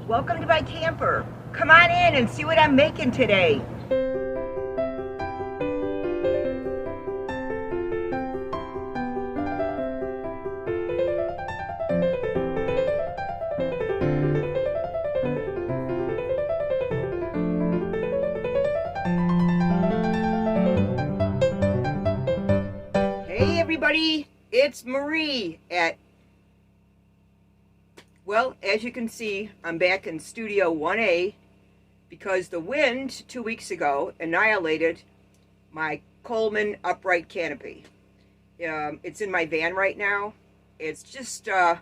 Welcome to my camper. Come on in and see what I'm making today. Hey everybody, it's Marie well, as you can see, I'm back in Studio 1A because the wind 2 weeks ago annihilated my Coleman upright canopy. It's in my van right now. It's just, I'm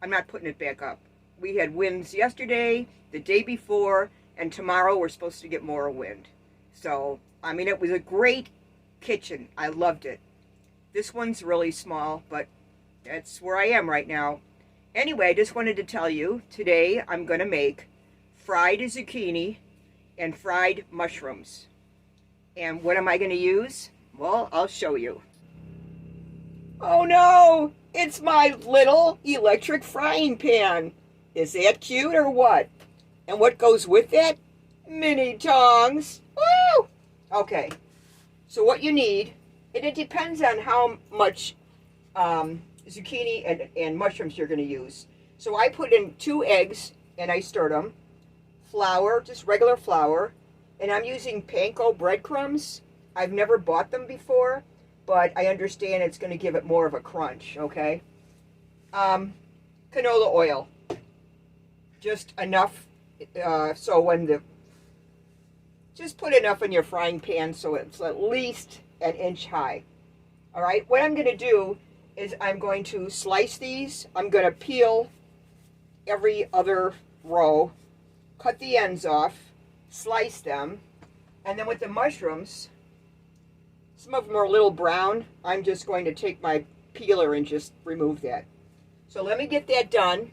not putting it back up. We had winds yesterday, the day before, and tomorrow we're supposed to get more wind. So, I mean, it was a great kitchen. I loved it. This one's really small, but that's where I am right now. Anyway, I just wanted to tell you, today I'm going to make fried zucchini and fried mushrooms. And what am I going to use? Well, I'll show you. Oh no! It's my little electric frying pan. Is that cute or what? And what goes with that? Mini tongs. Woo! Okay, so what you need, and it depends on how much zucchini and mushrooms you're going to use. So I put in 2 eggs and I stirred them. Flour, just regular flour. And I'm using PANKO breadcrumbs. I've never bought them before, but I understand it's going to give it more of a crunch, okay? Canola oil. Just enough, so when just put enough in your frying pan so it's at least an inch high. All right, what I'm going to do is I'm going to slice these. I'm going to peel every other row, cut the ends off, slice them, and then with the mushrooms, some of them are a little brown. I'm just going to take my peeler and just remove that. So let me get that done,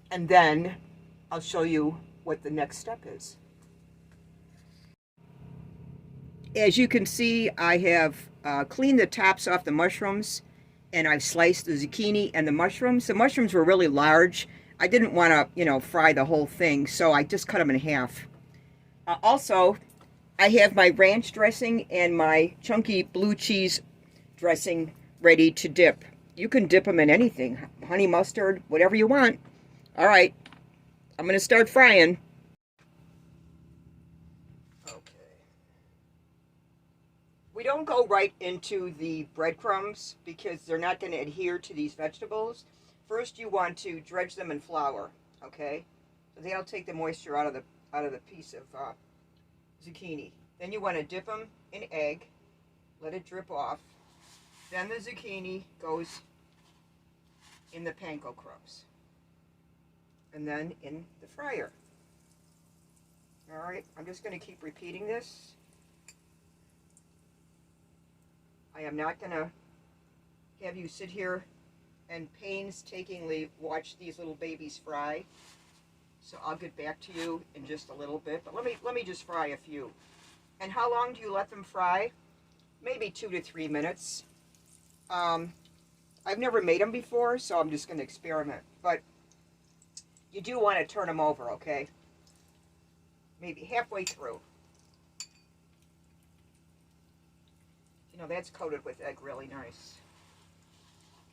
and then I'll show you what the next step is. As you can see, I have cleaned the tops off the mushrooms, and I've sliced the zucchini and the mushrooms. The mushrooms were really large. I didn't want to, fry the whole thing, so I just cut them in half. Also, I have my ranch dressing and my chunky blue cheese dressing ready to dip. You can dip them in anything, honey mustard, whatever you want. All right, I'm going to start frying. We don't go right into the breadcrumbs because they're not going to adhere to these vegetables. First, you want to dredge them in flour, okay? So that'll take the moisture out of the piece of zucchini. Then you want to dip them in egg, let it drip off. Then the zucchini goes in the panko crumbs, and then in the fryer. All right, I'm just going to keep repeating this. I am not going to have you sit here and painstakingly watch these little babies fry. So I'll get back to you in just a little bit. But let me just fry a few. And how long do you let them fry? Maybe 2 to 3 minutes. I've never made them before, so I'm just going to experiment. But you do want to turn them over, okay? Maybe halfway through. That's coated with egg really nice.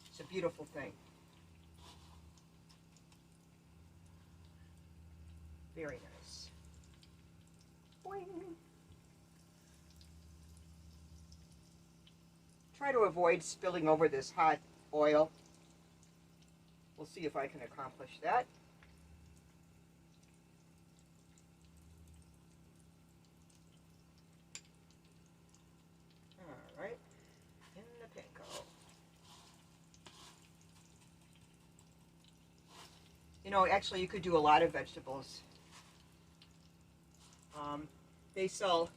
It's a beautiful thing. Very nice. Boing. Try to avoid spilling over this hot oil. We'll see if I can accomplish that. Right in the panko. Actually, you could do a lot of vegetables. They sell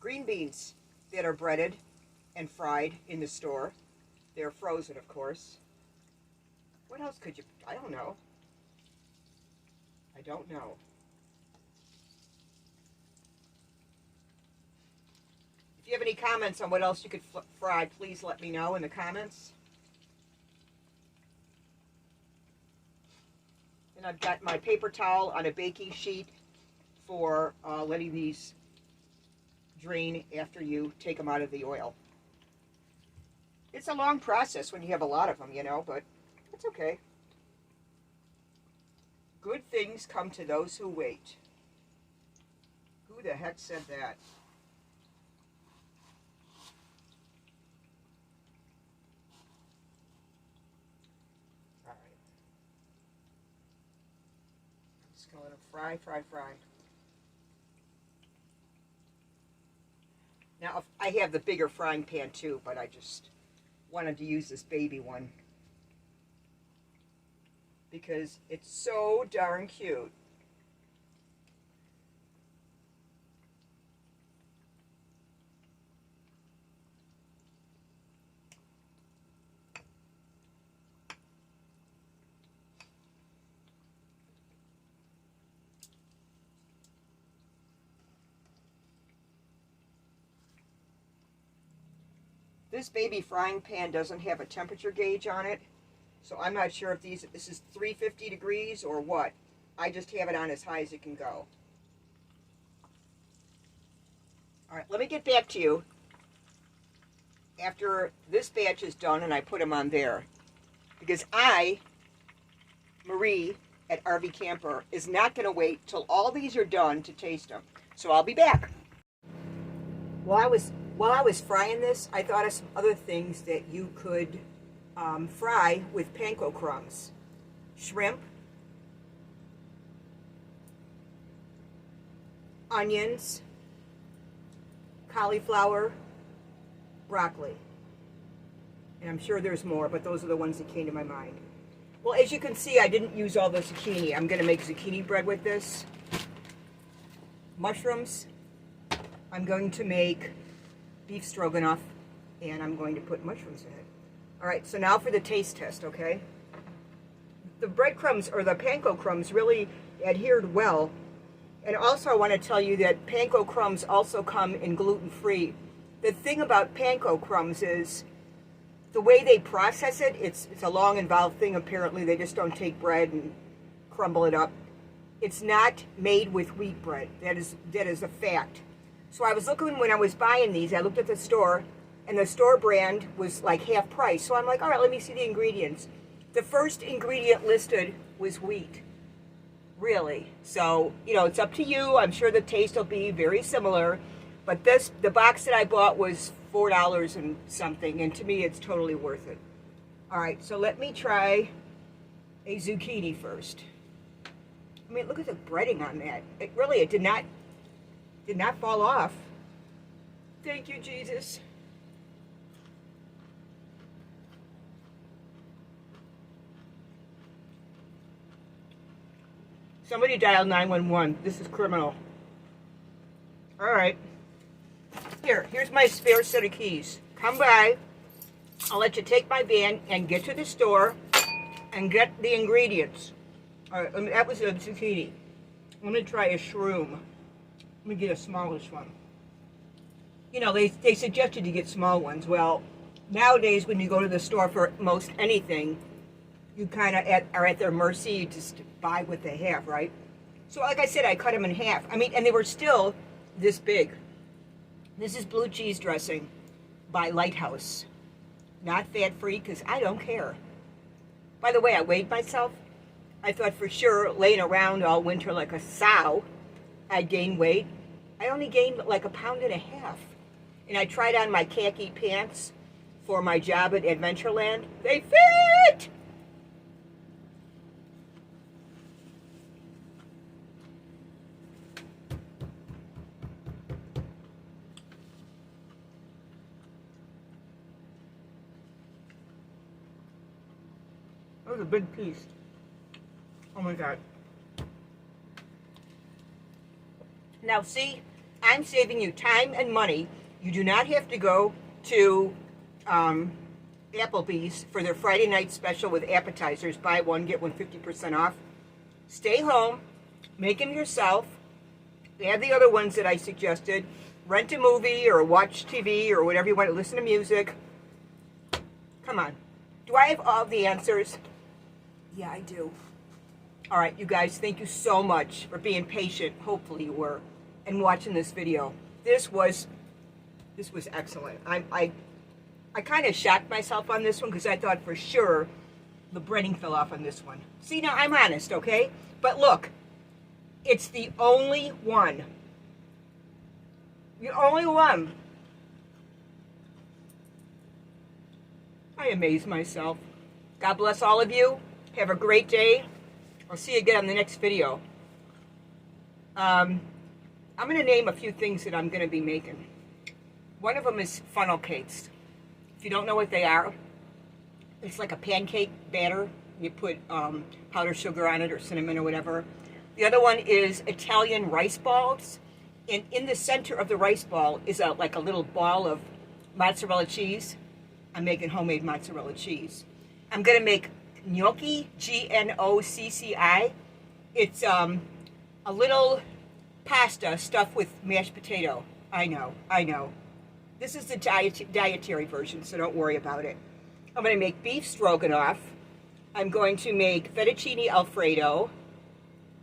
green beans that are breaded and fried in the store. They're frozen, of course. What else could you? I don't know. If you have any comments on what else you could fry, please let me know in the comments. And I've got my paper towel on a baking sheet for letting these drain after you take them out of the oil. It's a long process when you have a lot of them, you know, but it's okay. Good things come to those who wait. Who the heck said that? All right. I'm just going to let them fry, fry, fry. Now, I have the bigger frying pan too, but I just wanted to use this baby one because it's so darn cute. This baby frying pan doesn't have a temperature gauge on it, so I'm not sure if this is 350 degrees or what. I just have it on as high as it can go. All right, let me get back to you after this batch is done and I put them on there, because Marie at RV Camper, is not going to wait till all these are done to taste them. So I'll be back. While I was frying this, I thought of some other things that you could fry with panko crumbs. Shrimp, onions, cauliflower, broccoli. And I'm sure there's more, but those are the ones that came to my mind. Well, as you can see, I didn't use all the zucchini. I'm going to make zucchini bread with this. Mushrooms. I'm going to make beef stroganoff, and I'm going to put mushrooms in it. All right, so now for the taste test, okay? The breadcrumbs, or the panko crumbs, really adhered well. And also I want to tell you that panko crumbs also come in gluten-free. The thing about panko crumbs is the way they process it, it's a long, involved thing. Apparently, they just don't take bread and crumble it up. It's not made with wheat bread. That is a fact. So I was looking, when I was buying these, I looked at the store, and the store brand was like half price. So I'm like, all right, let me see the ingredients. The first ingredient listed was wheat. Really. So, you know, it's up to you. I'm sure the taste will be very similar. But the box that I bought was $4 and something, and to me it's totally worth it. All right, so let me try a zucchini first. I mean, look at the breading on that. It did not fall off. Thank you, Jesus. Somebody dialed 911. This is criminal. All right. Here's my spare set of keys. Come by. I'll let you take my van and get to the store and get the ingredients. All right, that was a zucchini. Let me try a shroom. Let me get a smallish one. You know, they suggested you get small ones. Well, nowadays when you go to the store for most anything, you kind of are at their mercy. You just buy what they have, right? So like I said, I cut them in half. I mean, and they were still this big. This is blue cheese dressing by Lighthouse. Not fat-free, because I don't care. By the way, I weighed myself. I thought for sure, laying around all winter like a sow, I'd gain weight. I only gained like 1.5 pounds. And I tried on my khaki pants for my job at Adventureland. They fit! That was a big piece. Oh my God. Now see, I'm saving you time and money. You do not have to go to Applebee's for their Friday night special with appetizers. Buy one, get one 50% off. Stay home, make them yourself. Add the other ones that I suggested. Rent a movie or watch TV or whatever you want to listen to music. Come on. Do I have all the answers? Yeah, I do. All right, you guys, thank you so much for being patient. Hopefully you were, and watching this video. This was excellent. I kind of shocked myself on this one because I thought for sure the breading fell off on this one. See, now I'm honest, okay? But look, it's the only one. The only one. I amaze myself. God bless all of you. Have a great day. I'll see you again on the next video. I'm going to name a few things that I'm going to be making. One of them is funnel cakes. If you don't know what they are, it's like a pancake batter. You put powdered sugar on it or cinnamon or whatever. The other one is Italian rice balls. And in the center of the rice ball is like a little ball of mozzarella cheese. I'm making homemade mozzarella cheese. I'm going to make gnocchi, G-N-O-C-C-I. It's a little pasta stuffed with mashed potato. I know. This is the dietary version, so don't worry about it. I'm going to make beef stroganoff. I'm going to make fettuccine alfredo.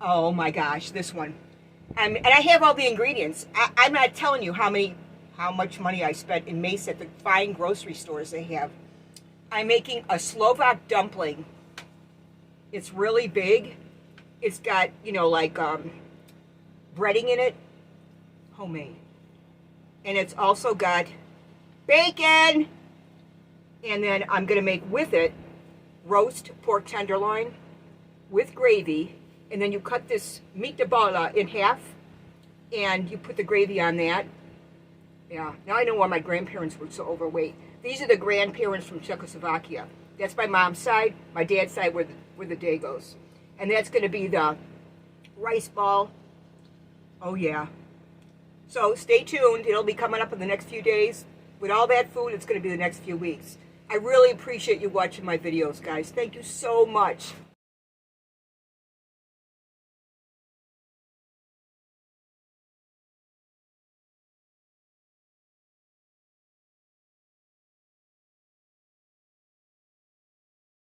Oh my gosh, this one. And I have all the ingredients. I'm not telling you how much money I spent in Mace at the fine grocery stores they have. I'm making a Slovak dumpling. It's really big. It's got, like breading in it. Homemade. And it's also got bacon. And then I'm going to make with it roast pork tenderloin with gravy. And then you cut this meat de bola in half. And you put the gravy on that. Yeah, now I know why my grandparents were so overweight. These are the grandparents from Czechoslovakia. That's my mom's side. My dad's side were the Dagos. And that's going to be the rice ball. Oh, yeah. So stay tuned. It'll be coming up in the next few days. With all that food, it's going to be the next few weeks. I really appreciate you watching my videos, guys. Thank you so much.